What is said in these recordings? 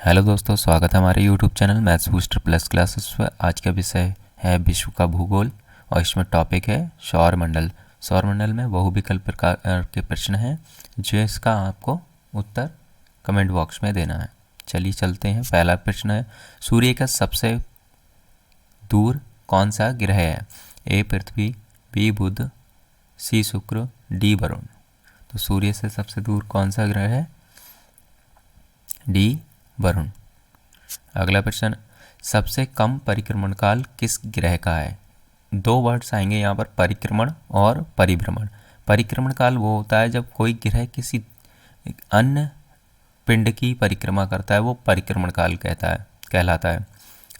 Hello दोस्तों, स्वागत है हमारे YouTube channel maths booster plus classes पर। आज का विषय है विश्व का भूगोल और इसमें टॉपिक है सौरमंडल। सौरमंडल में बहुविकल्प प्रकार के प्रश्न हैं जो इसका आपको उत्तर कमेंट बॉक्स में देना है। चलिए चलते हैं। पहला प्रश्न है, सूर्य का सबसे दूर कौन सा ग्रह है? ए पृथ्वी, बी बुध, सी शुक्र, डी वरुण। तो सूर्य से सबसे दूर कौन सा ग्रह है? डी वरुण। अगला प्रश्न, सबसे कम परिक्रमण काल किस ग्रह का है? दो वर्ड्स आएंगे यहाँ पर, परिक्रमण और परिभ्रमण। परिक्रमण काल वो होता है जब कोई ग्रह किसी अन्य पिंड की परिक्रमा करता है, वो परिक्रमण काल कहलाता है।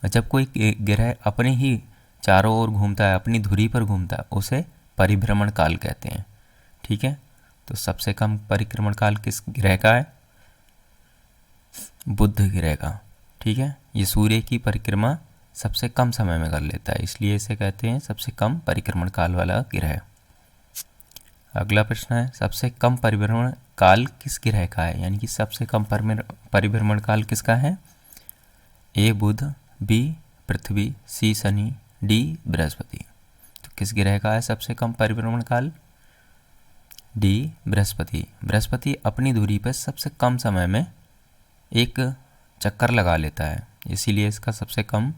जब कोई ग्रह अपने ही चारों ओर घूमता है, अपनी धुरी पर घूमता है, उसे परिभ्रमण काल कहते हैं। ठीक है, तो सबसे कम परिक्रमण काल किस ग्रह का है? बुध ग्रह का। ठीक है, ये सूर्य की परिक्रमा सबसे कम समय में कर लेता है, इसलिए इसे कहते हैं सबसे कम परिक्रमण काल वाला ग्रह। अगला प्रश्न है, सबसे कम परिभ्रमण काल किस ग्रह का है? यानी कि सबसे कम परिभ्रमण काल किसका है? ए बुध, बी पृथ्वी, सी शनि, डी बृहस्पति। तो किस ग्रह का है सबसे कम परिभ्रमण काल? डी बृहस्पति। बृहस्पति अपनी दूरी पर सबसे कम समय में एक चक्कर लगा लेता है, इसीलिए इसका सबसे कम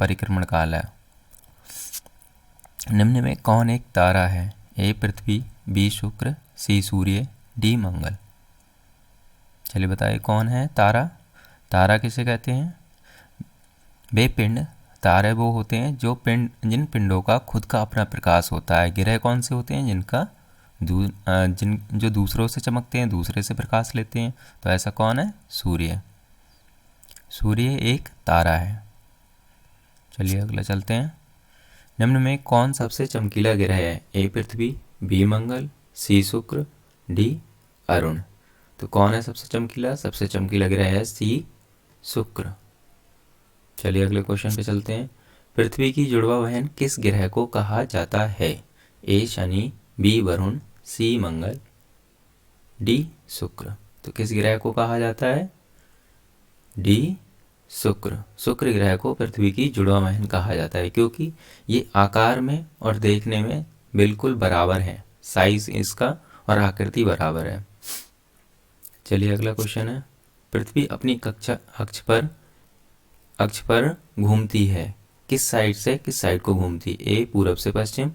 परिक्रमण काल है। निम्न में कौन एक तारा है? ए पृथ्वी, बी शुक्र, सी सूर्य, डी मंगल। चलिए बताइए कौन है तारा? तारा किसे कहते हैं? वे पिंड, तारे वो होते हैं जिन पिंडों का खुद का अपना प्रकाश होता है। ग्रह कौन से होते हैं? जो दूसरों से चमकते हैं, दूसरे से प्रकाश लेते हैं। तो ऐसा कौन है? सूर्य। सूर्य एक तारा है। चलिए अगला चलते हैं। निम्न में कौन सबसे चमकीला ग्रह है? ए पृथ्वी, बी मंगल, सी शुक्र, डी अरुण। तो कौन है सबसे चमकीला? सबसे चमकीला ग्रह है सी शुक्र। चलिए अगले क्वेश्चन पे चलते हैं। पृथ्वी की जुड़वा बहन किस ग्रह को कहा जाता है? ए शनि, बी वरुण, सी मंगल, डी शुक्र। तो किस ग्रह को कहा जाता है? डी शुक्र। शुक्र ग्रह को पृथ्वी की जुड़वा बहन कहा जाता है क्योंकि ये आकार में और देखने में बिल्कुल बराबर है, साइज इसका और आकृति बराबर है। चलिए अगला क्वेश्चन है, पृथ्वी अपनी अक्ष पर घूमती है, किस साइड से किस साइड को घूमती? ए पूरब से पश्चिम,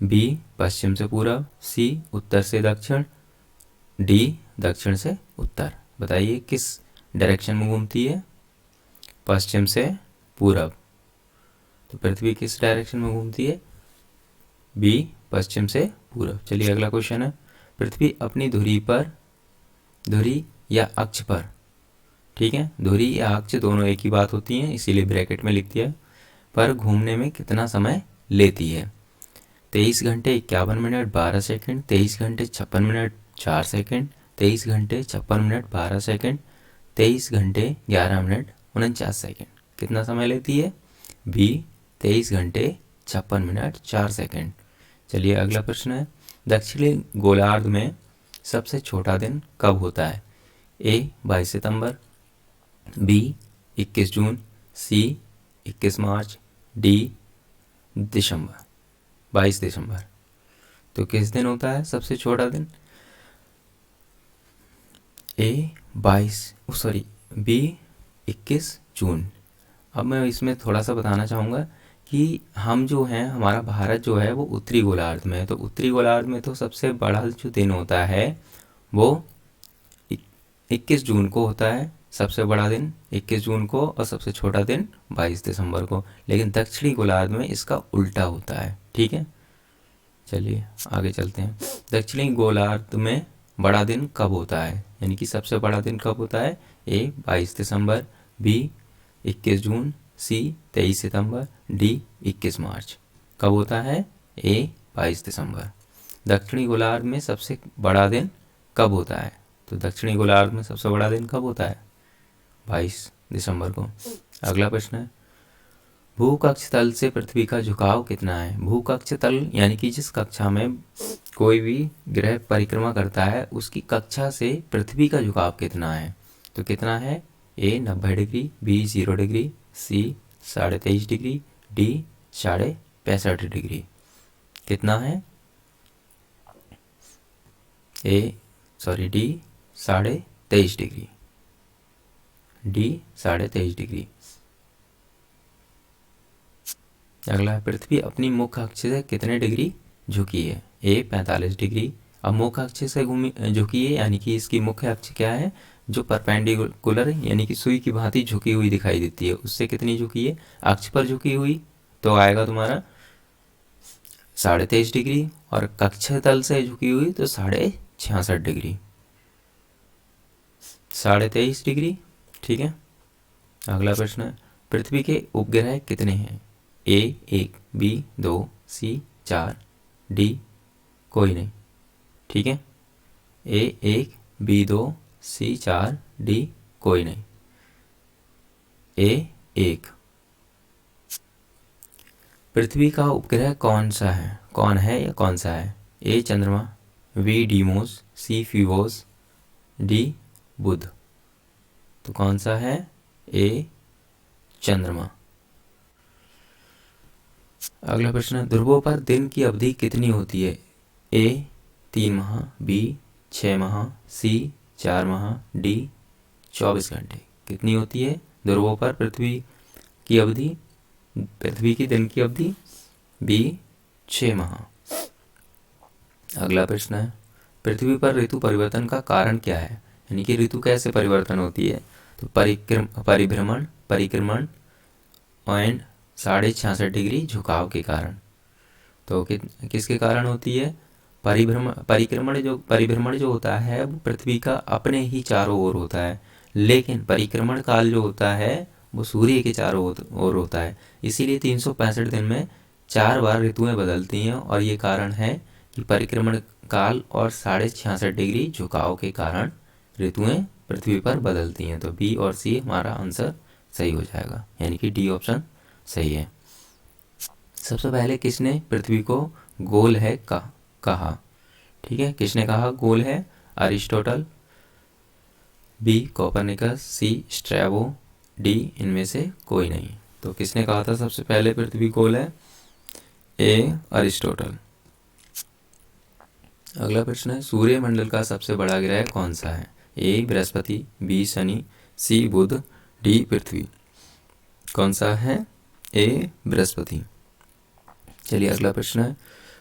बी पश्चिम से पूरब, सी उत्तर से दक्षिण, डी दक्षिण से उत्तर। बताइए किस डायरेक्शन में घूमती है? पश्चिम से पूरब। तो पृथ्वी किस डायरेक्शन में घूमती है? बी पश्चिम से पूरब। चलिए अगला क्वेश्चन है, पृथ्वी अपनी धुरी या अक्ष पर, ठीक है, धुरी या अक्ष दोनों एक ही बात होती हैं, इसीलिए ब्रैकेट में लिख दिया, पर घूमने में कितना समय लेती है? 23 घंटे 51 मिनट 12 सेकंड, 23 घंटे 56 मिनट 4 सेकंड, 23 घंटे 56 मिनट 12 सेकंड, 23 घंटे 11 मिनट 49 सेकंड। कितना समय लेती है? बी 23 घंटे 56 मिनट 4 सेकंड। चलिए अगला प्रश्न है, दक्षिणी गोलार्ध में सबसे छोटा दिन कब होता है? ए 22 सितंबर, बी 21 जून, सी 21 मार्च, डी 22 दिसंबर। तो किस दिन होता है सबसे छोटा दिन? बी 21 जून। अब मैं इसमें थोड़ा सा बताना चाहूँगा कि हम जो हैं, हमारा भारत जो है वो उत्तरी गोलार्ध में है, तो उत्तरी गोलार्ध में तो सबसे बड़ा जो दिन होता है वो 21 जून को होता है, सबसे बड़ा दिन 21 जून को, और सबसे छोटा दिन 22 दिसंबर को। लेकिन दक्षिणी गोलार्ध में इसका उल्टा होता है। ठीक है, चलिए आगे चलते हैं। दक्षिणी गोलार्ध में बड़ा दिन कब होता है? यानी कि सबसे बड़ा दिन कब होता है? ए 22 दिसंबर, बी 21 जून, सी 23 सितंबर, डी 21 मार्च। कब होता है? ए 22 दिसंबर। दक्षिणी गोलार्ध में सबसे बड़ा दिन कब होता है? तो दक्षिणी गोलार्ध में सबसे बड़ा दिन कब होता है? 22 दिसंबर को। अगला प्रश्न है, भूकक्ष तल से पृथ्वी का झुकाव कितना है? भूकक्ष तल यानी कि जिस कक्षा में कोई भी ग्रह परिक्रमा करता है उसकी कक्षा से पृथ्वी का झुकाव कितना है? तो कितना है? ए 90 डिग्री, बी 0 डिग्री, सी 23.5 डिग्री, डी 65.5 डिग्री। कितना है? D 23.5 degree, D 23.5 degree. अगला, पृथ्वी अपनी मुख्य अक्ष से कितने डिग्री झुकी है? ए 45 डिग्री। अब मुख्य अक्ष से झुकी है यानी कि इसकी मुख्य अक्ष क्या है? जो परपेंडिकुलर यानी कि सुई की भांति झुकी हुई दिखाई देती है, उससे कितनी झुकी है? अक्ष पर झुकी हुई तो आएगा तुम्हारा 23.5 डिग्री, और कक्ष तल से झुकी हुई तो 66.5 डिग्री, 23.5 डिग्री। ठीक है। अगला प्रश्न है, पृथ्वी के उपग्रह कितने हैं? ए 1, बी 2, सी 4, डी कोई नहीं। ठीक है। ए 1, बी 2, सी 4, डी कोई नहीं। ए 1। पृथ्वी का उपग्रह कौन सा है? कौन है या कौन सा है? ए चंद्रमा, बी डीमोस, सी फीबोस, डी बुध। तो कौन सा है? ए चंद्रमा। अगला प्रश्न, ध्रुवों पर दिन की अवधि कितनी होती है? ए 3 माह, बी 6 माह, सी 4 माह, डी 24 घंटे। कितनी होती है ध्रुवों पर पृथ्वी की अवधि? पृथ्वी की दिन की अवधि बी 6 माह। अगला प्रश्न है, पृथ्वी पर ऋतु परिवर्तन का कारण क्या है? यानी कि ऋतु कैसे परिवर्तन होती है? तो परिभ्रमण, परिक्रमण एंड 66.5 डिग्री झुकाव के कारण। तो किसके कारण होती है? परिभ्रमण जो होता है वो पृथ्वी का अपने ही चारों ओर होता है, लेकिन परिक्रमण काल जो होता है वो सूर्य के चारों ओर होता है। इसीलिए 365 दिन में 4 बार ऋतुएं बदलती हैं, और ये कारण है कि परिक्रमण काल और 66.5 डिग्री झुकाव के कारण ऋतुएं पृथ्वी पर बदलती हैं। तो बी और सी हमारा आंसर सही हो जाएगा, यानी कि डी ऑप्शन सही है। सबसे पहले किसने पृथ्वी को गोल है कहा? ठीक है, किसने कहा गोल है? अरिस्टोटल, बी कोपरनिकस, सी स्ट्रैबो, डी इनमें से कोई नहीं। तो किसने कहा था सबसे पहले पृथ्वी गोल है? ए अरिस्टोटल। अगला प्रश्न है, सूर्यमंडल का सबसे बड़ा ग्रह कौन सा है? ए बृहस्पति, बी शनि, सी बुध, डी पृथ्वी। कौन सा है? ए बृहस्पति। चलिए अगला प्रश्न है,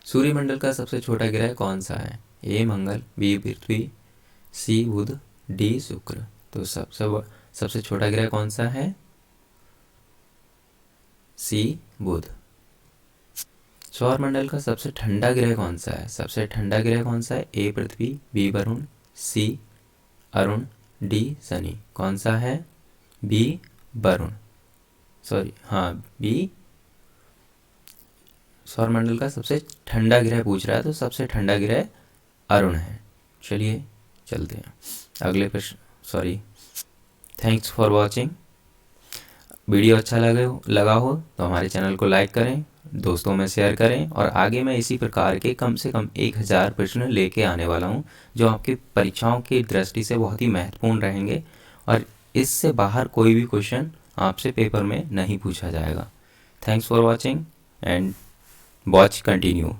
सूर्यमंडल का सबसे छोटा ग्रह कौन सा है? ए मंगल, बी पृथ्वी, सी बुध, डी शुक्र। तो सबसे छोटा ग्रह कौन सा है? सी बुध। सौरमंडल का सबसे ठंडा ग्रह कौन सा है? सबसे ठंडा ग्रह कौन सा है? A Prithvi, B Varun, C Arun, D Shani. कौन सा है? B Varun, B. सौरमंडल का सबसे ठंडा ग्रह पूछ रहा है, तो सबसे ठंडा ग्रह अरुण है। चलिए चलते हैं अगले प्रश्न। Thanks for watching. वीडियो अच्छा लगा हो तो हमारे चैनल को लाइक करें, दोस्तों में शेयर करें, और आगे मैं इसी प्रकार के कम से कम 1000 प्रश्न लेके आने वाला हूं, जो आपकी परीक्षाओं की दृष्टि से बहुत ही महत्वपूर्ण रहेंगे, और इससे बाहर कोई भी क्वेश्चन आपसे पेपर में नहीं पूछा जाएगा। Thanks for watching and watch continue.